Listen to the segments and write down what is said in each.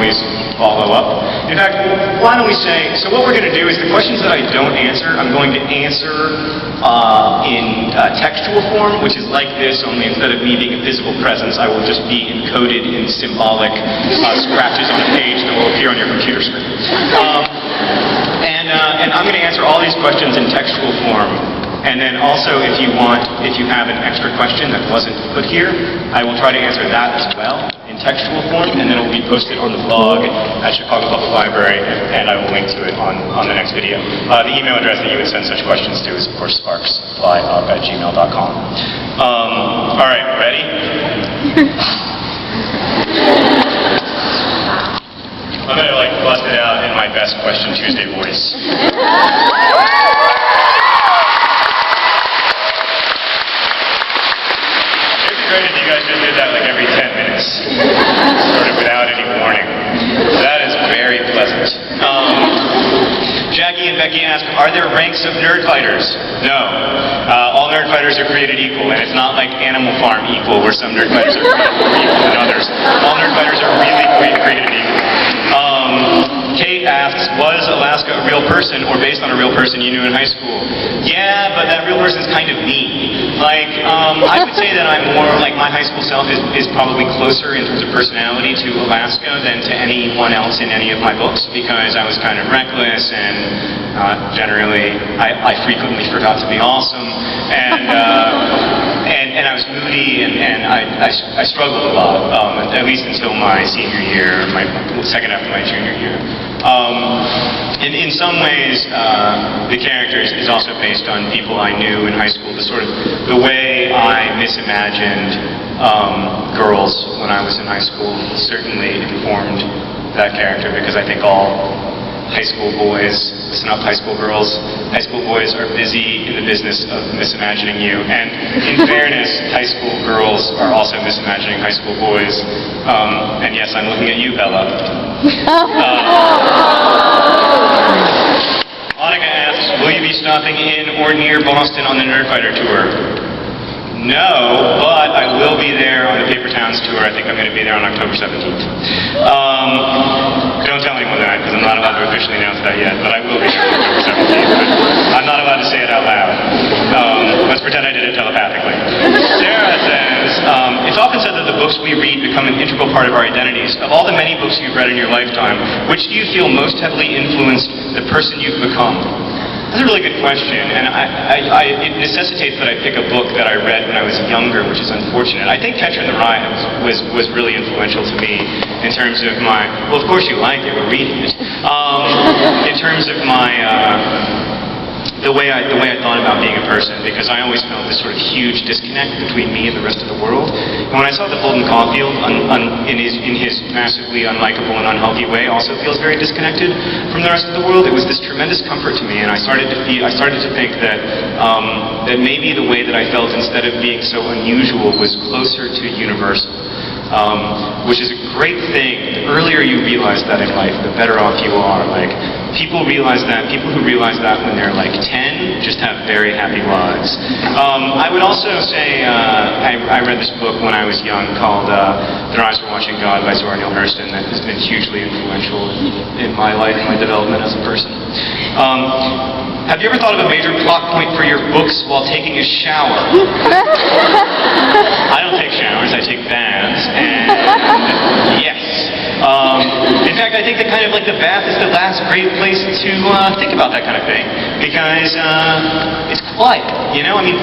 always follow up. In fact, why don't we say, so what we're going to do is the questions that I don't answer, I'm going to answer in textual form, which is like this, only instead of me being a physical presence, I will just be encoded in symbolic scratches on a page that will appear on your computer screen. And I'm going to answer all these questions in textual form. And then also, if you have an extra question that wasn't put here, I will try to answer that as well in textual form, and then it will be posted on the blog at Chicago Public Library, and I will link to it on the next video. The email address that you would send such questions to is, of course, sparksflyup@gmail.com. All right, ready? I'm going to bust it out in my best Question Tuesday voice. If you guys just did that every 10 minutes, sort of without any warning. That is very pleasant. Jackie and Becky ask, are there ranks of Nerdfighters? No. All Nerdfighters are created equal, and it's not like Animal Farm equal, where some Nerdfighters are created more equal than others. All Nerdfighters are really created equal. Kate asks, was Alaska a real person or based on a real person you knew in high school? Yeah, but that real person's kind of me. I would say that I'm more my high school self is probably closer in terms of personality to Alaska than to anyone else in any of my books, because I was kind of reckless and generally I frequently forgot to be awesome, and I was moody and I struggled a lot, at least until my senior year, my second after my junior year. In some ways, the character is also based on people I knew in high school. The way I misimagined girls when I was in high school certainly informed that character, because I think all high school boys, listen up high school girls, high school boys are busy in the business of misimagining you. And in fairness, high school girls are also misimagining high school boys. And yes, I'm looking at you, Bella. Monica asks, will you be stopping in or near Boston on the Nerdfighter tour? No, but I will be there on the Paper Towns tour. I think I'm going to be there on October 17th. Don't tell anyone that, because I'm not allowed to officially announce that yet, but I will be there on October 17th. But I'm not allowed to say it out loud. Let's pretend I did it telepathically. Sarah says, it's often said that the books we read become an integral part of our identities. Of all the many books you've read in your lifetime, which do you feel most heavily influenced the person you've become? That's a really good question, and it necessitates that I pick a book that I read when I was younger, which is unfortunate. I think Catcher in the Rye was really influential to me in terms of my, well, of course you like it, we're reading it, in terms of my, the way I thought about being a person, because I always felt this sort of huge disconnect between me and the rest of the world. And when I saw that Holden Caulfield, in his massively unlikable and unhealthy way, also feels very disconnected from the rest of the world, it was this tremendous comfort to me, and I started to think that that maybe the way that I felt, instead of being so unusual, was closer to universal. Which is a great thing. The earlier you realize that in life, the better off you are. People who realize that when they're 10 just have very happy lives. I would also say I read this book when I was young called Their Eyes Were Watching God by Zora Neale Hurston, that has been hugely influential in my life and my development as a person. Have you ever thought of a major plot point for your books while taking a shower? I don't take showers, I take baths, and yes. In fact, I think that kind of the bath is the last great place to think about that kind of thing, because it's quiet,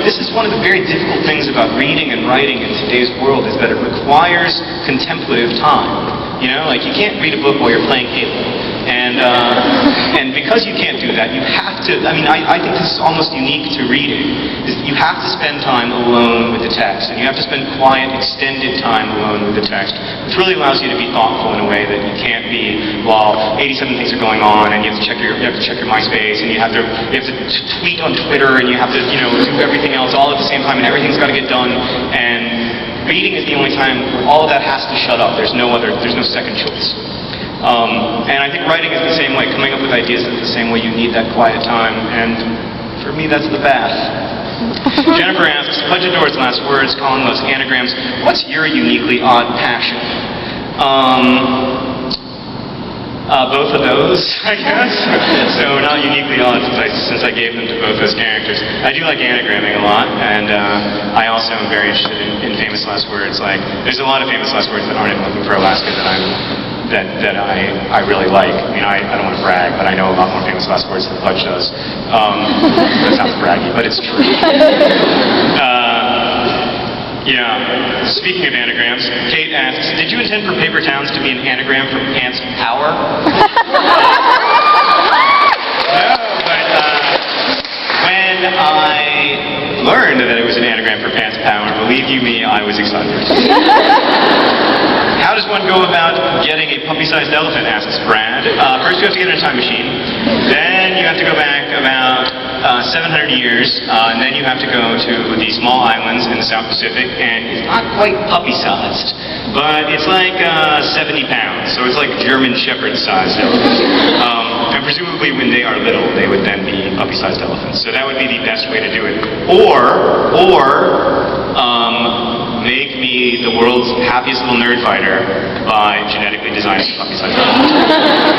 this is one of the very difficult things about reading and writing in today's world, is that it requires contemplative time. You can't read a book while you're playing Halo. And because you can't do that, you have to, I think this is almost unique to reading, is you have to spend time alone with the text, and you have to spend quiet, extended time alone with the text, which really allows you to be thoughtful in a way that you can't be while 87 things are going on, and you have to check your MySpace, and you have to tweet on Twitter, and you have to, do everything else all at the same time, and everything's got to get done, and reading is the only time where all of that has to shut up. There's no second choice. And I think writing is the same way. Coming up with ideas is the same way. You need that quiet time, and for me, that's the bath. Jennifer asks, Pudgeador's last words, Colin loves anagrams. What's your uniquely odd passion? Both of those, I guess. So not uniquely odd since I gave them to both those characters. I do like anagramming a lot, and I also am very interested in famous last words. Like, there's a lot of famous last words that aren't in Looking for Alaska that I really like. I mean, I don't want to brag, but I know a lot more famous last words than Pudge does. That sounds braggy, but it's true. Yeah. Speaking of anagrams, Kate asks, did you intend for Paper Towns to be an anagram for Pants Power? No, but when I learned that it was an anagram for Pants Power, believe you me, I was excited. How does one go about getting a puppy-sized elephant, asks Brad. First you have to get in a time machine. Then you have to go back about 700 years, and then you have to go to the small islands in the South Pacific, and it's not quite puppy-sized, but it's like 70 pounds, so it's like German Shepherd-sized elephants. And presumably when they are little, they would then be puppy-sized elephants. So that would be the best way to do it. Or make me the world's happiest little nerd fighter by genetically designing a puppy-sized elephant.